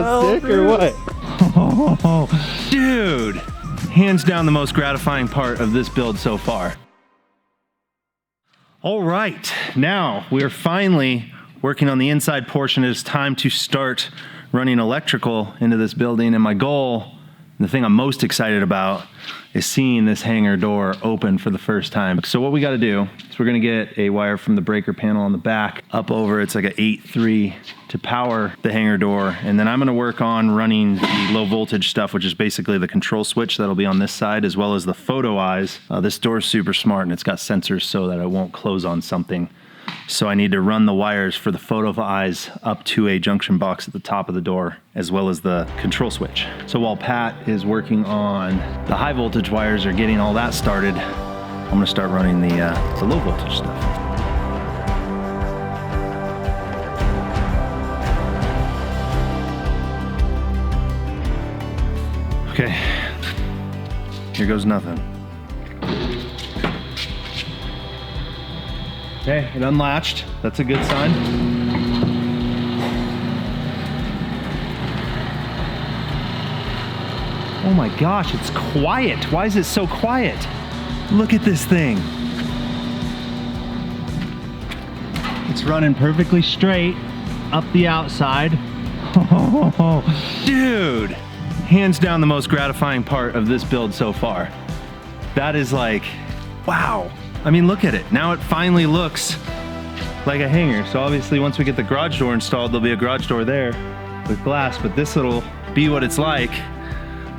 not sick or what? Oh, dude, hands down the most gratifying part of this build so far. All right, now we are finally working on the inside portion. It is time to start running electrical into this building, and my goal, the thing I'm most excited about, is seeing this hangar door open for the first time. So what we got to do is we're going to get a wire from the breaker panel on the back up over, it's like a 8-3 to power the hangar door, and then I'm going to work on running the low voltage stuff, which is basically the control switch that'll be on this side, as well as the photo eyes. This door is super smart, and it's got sensors so that it won't close on something. So I need to run the wires for the photo eyes up to a junction box at the top of the door, as well as the control switch. So while Pat is working on the high voltage wires or getting all that started, I'm gonna start running the low voltage stuff. Okay, here goes nothing. Okay, it unlatched. That's a good sign. Oh my gosh, it's quiet. Why is it so quiet? Look at this thing. It's running perfectly straight up the outside. Oh, dude, hands down the most gratifying part of this build so far. That is like, wow. I mean, look at it. Now it finally looks like a hangar. So obviously once we get the garage door installed, there'll be a garage door there with glass, but this will be what it's like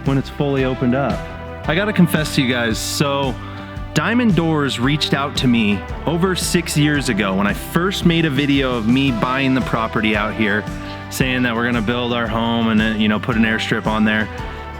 when it's fully opened up. I gotta confess to you guys, so Diamond Doors reached out to me over 6 years ago when I first made a video of me buying the property out here, saying that we're gonna build our home and then, you know, put an airstrip on there.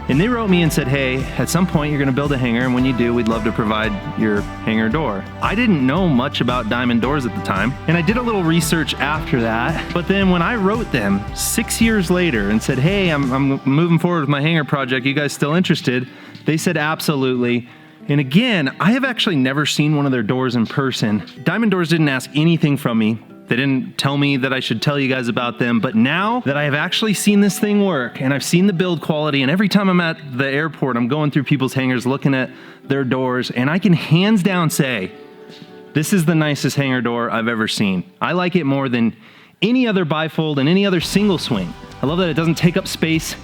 And they wrote me and said, hey, at some point you're gonna build a hangar, and when you do, we'd love to provide your hangar door. I didn't know much about Diamond Doors at the time, and I did a little research after that. But then when I wrote them 6 years later and said, hey, I'm moving forward with my hangar project, you guys still interested? They said, absolutely. And again, I have actually never seen one of their doors in person. Diamond Doors didn't ask anything from me. They didn't tell me that I should tell you guys about them, but now that I have actually seen this thing work and I've seen the build quality, and every time I'm at the airport, I'm going through people's hangars, looking at their doors, and I can hands down say, this is the nicest hangar door I've ever seen. I like it more than any other bifold and any other single swing. I love that it doesn't take up space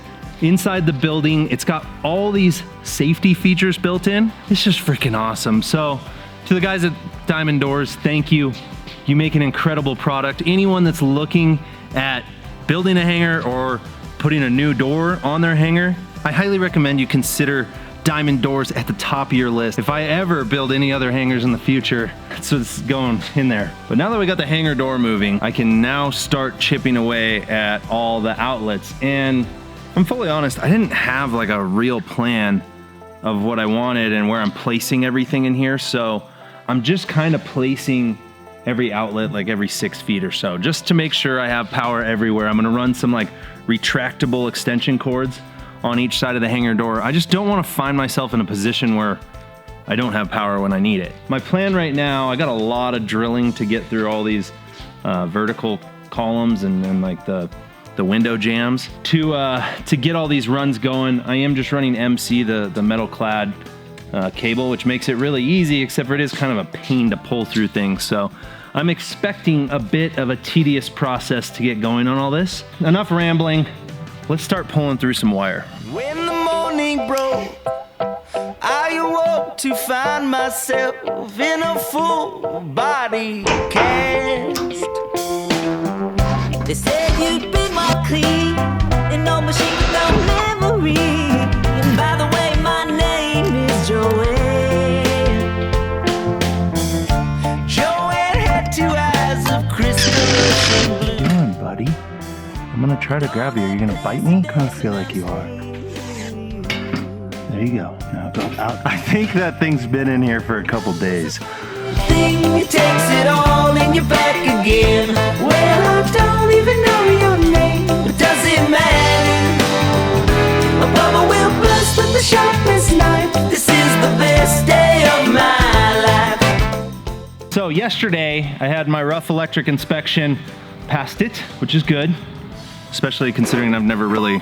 inside the building. It's got all these safety features built in. It's just freaking awesome. So to the guys at Diamond Doors, thank you. You make an incredible product. Anyone that's looking at building a hangar or putting a new door on their hangar, I highly recommend you consider Diamond Doors at the top of your list. If I ever build any other hangars in the future, that's what's going in there. But now that we got the hangar door moving, I can now start chipping away at all the outlets. And I'm fully honest, I didn't have like a real plan of what I wanted and where I'm placing everything in here. So I'm just kind of placing every outlet like every 6 feet or so, just to make sure I have power everywhere. I'm gonna run some like retractable extension cords on each side of the hangar door. I just don't wanna find myself in a position where I don't have power when I need it. My plan right now, I got a lot of drilling to get through all these vertical columns and like the window jams. To get all these runs going, I am just running MC, the metal clad cable, which makes it really easy, except for it is kind of a pain to pull through things. So I'm expecting a bit of a tedious process to get going on all this. Enough rambling, let's start pulling through some wire. When the morning broke, I awoke to find myself in a full body cast. They said you'd be more clean, and no machine without memory. And by the way, my name is Joanne. Joanne had 2 eyes of crystal blue. What are you doing, buddy? I'm gonna try to grab you. Are you gonna bite me? I kind of feel like you are. There you go. Now go out. I think that thing's been in here for a couple days. Thing takes it all and you're back again. Well, I don't even know your name, but does it matter? A bubble will burst with the sharpest knife. This is the best day of my life. So yesterday I had my rough electric inspection, passed it, which is good. especially considering I've never really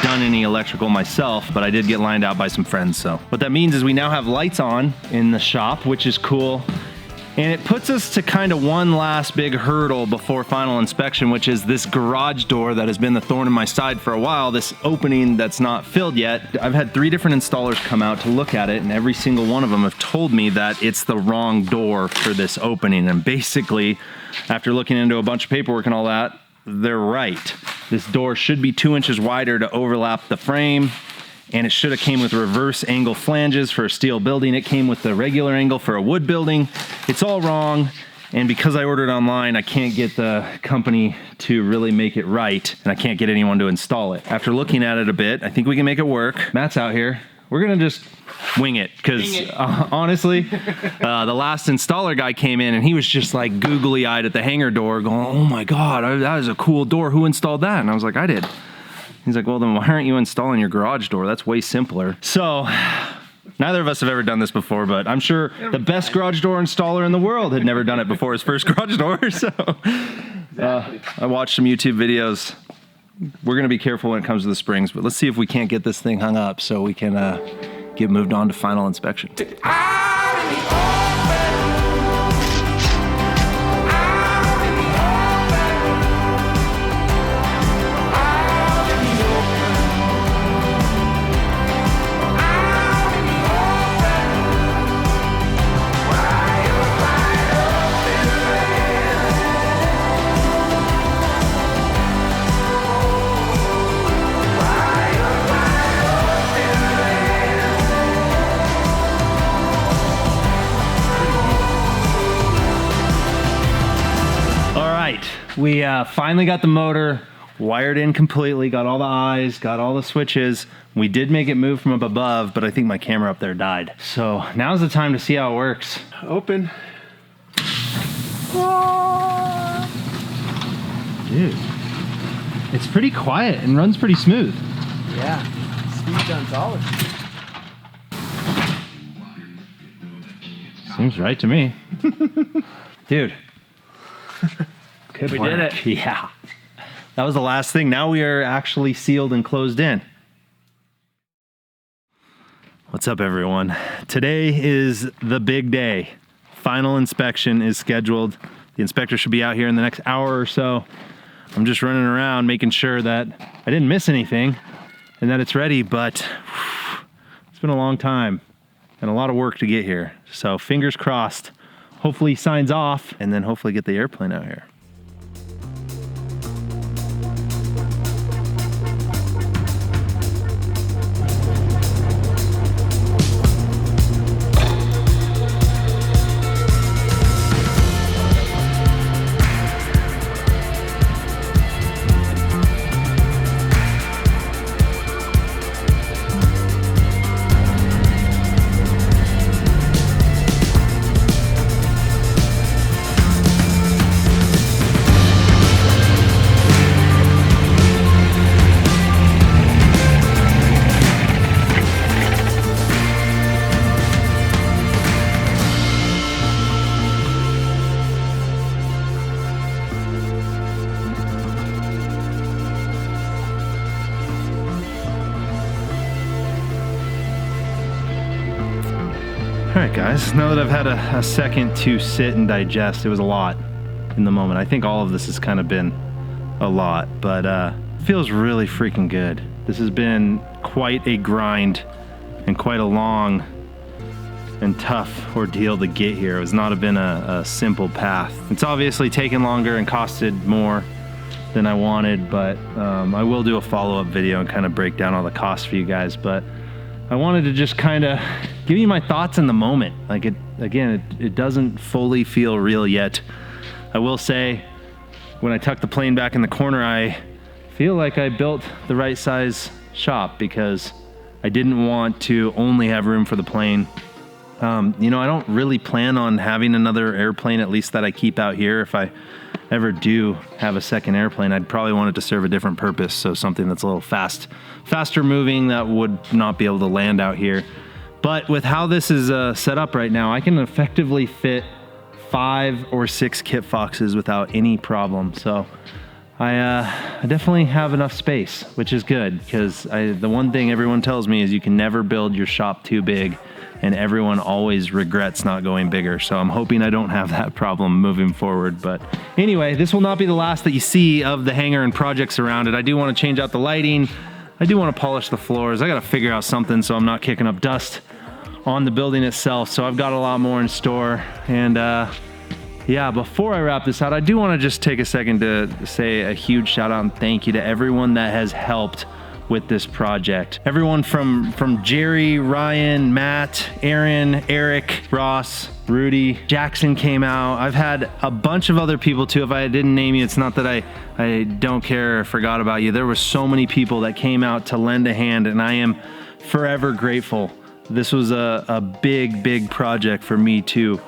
done any electrical myself, but I did get lined out by some friends. So what that means is we now have lights on in the shop, which is cool. And it puts us to kind of one last big hurdle before final inspection, which is this garage door that has been the thorn in my side for a while, this opening that's not filled yet. I've had 3 different installers come out to look at it, and every single one of them have told me that it's the wrong door for this opening. And basically, after looking into a bunch of paperwork and all that, they're right. This door should be 2 inches wider to overlap the frame, and it should have came with reverse angle flanges for a steel building. It came with the regular angle for a wood building. It's all wrong, and because I ordered online, I can't get the company to really make it right, and I can't get anyone to install it. After looking at it a bit, I think we can make it work. Matt's out here. We're gonna just wing it, because honestly, the last installer guy came in and he was just like googly-eyed at the hangar door going, oh my God, that is a cool door. Who installed that? And I was like, I did. He's like, well, then why aren't you installing your garage door? That's way simpler. So neither of us have ever done this before, but I'm sure the best garage door installer in the world had never done it before his first garage door. So I watched some YouTube videos. We're going to be careful when it comes to the springs, but let's see if we can't get this thing hung up so we can get moved on to final inspection. We finally got the motor wired in completely, got all the eyes, got all the switches. We did make it move from up above, but I think my camera up there died. So now's the time to see how it works. Open. Dude, it's pretty quiet and runs pretty smooth. Yeah, speed gun's solid. Seems right to me. Dude. We did it. Yeah. That was the last thing. Now we are actually sealed and closed in. What's up, everyone? Today is the big day. Final inspection is scheduled. The inspector should be out here in the next hour or so. I'm just running around making sure that I didn't miss anything and that it's ready, but it's been a long time and a lot of work to get here. So fingers crossed. Hopefully he signs off and then hopefully get the airplane out here. All right, guys, now that I've had a second to sit and digest, it was a lot in the moment. I think all of this has kind of been a lot, but feels really freaking good. This has been quite a grind and quite a long and tough ordeal to get here. It has not been a simple path. It's obviously taken longer and costed more than I wanted, but I will do a follow-up video and kind of break down all the costs for you guys. But I wanted to just kind of give you my thoughts in the moment. Like it doesn't fully feel real yet. I will say, when I tuck the plane back in the corner, I feel like I built the right size shop because I didn't want to only have room for the plane. You know, I don't really plan on having another airplane, at least that I keep out here. If I ever do have a second airplane, I'd probably want it to serve a different purpose. So something that's a little faster moving that would not be able to land out here. But with how this is set up right now, I can effectively fit 5 or 6 kit foxes without any problem. So I definitely have enough space, which is good, because the one thing everyone tells me is you can never build your shop too big, and everyone always regrets not going bigger. So I'm hoping I don't have that problem moving forward. But anyway, this will not be the last that you see of the hangar and projects around it. I do want to change out the lighting. I do want to polish the floors. I got to figure out something so I'm not kicking up dust on the building itself. So I've got a lot more in store. And yeah, before I wrap this out, I do want to just take a second to say a huge shout out and thank you to everyone that has helped with this project. Everyone from Jerry, Ryan, Matt, Aaron, Eric, Ross, Rudy, Jackson came out. I've had a bunch of other people too. If I didn't name you, it's not that I don't care or forgot about you. There were so many people that came out to lend a hand, and I am forever grateful. This was a big project for me to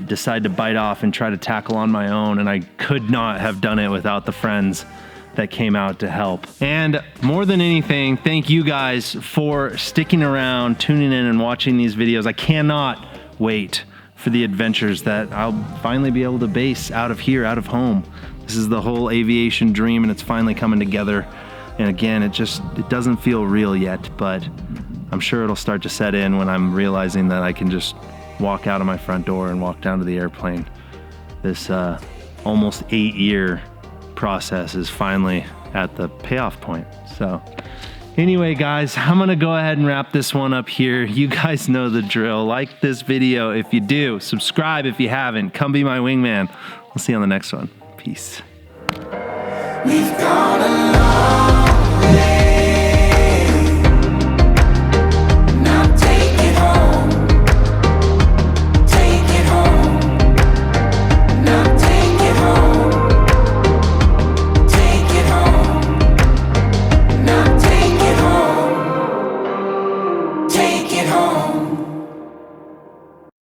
decide to bite off and try to tackle on my own, and I could not have done it without the friends that came out to help. And more than anything, thank you guys for sticking around, tuning in, and watching these videos. I cannot wait for the adventures that I'll finally be able to base out of here, out of home. This is the whole aviation dream, and it's finally coming together. And again, it doesn't feel real yet, but I'm sure it'll start to set in when I'm realizing that I can just walk out of my front door and walk down to the airplane. This almost 8-year process is finally at the payoff point. So anyway, guys, I'm gonna go ahead and wrap this one up here. You guys know the drill. Like this video if you do, subscribe if you haven't, come be my wingman. We'll see you on the next one. Peace. We've gone along.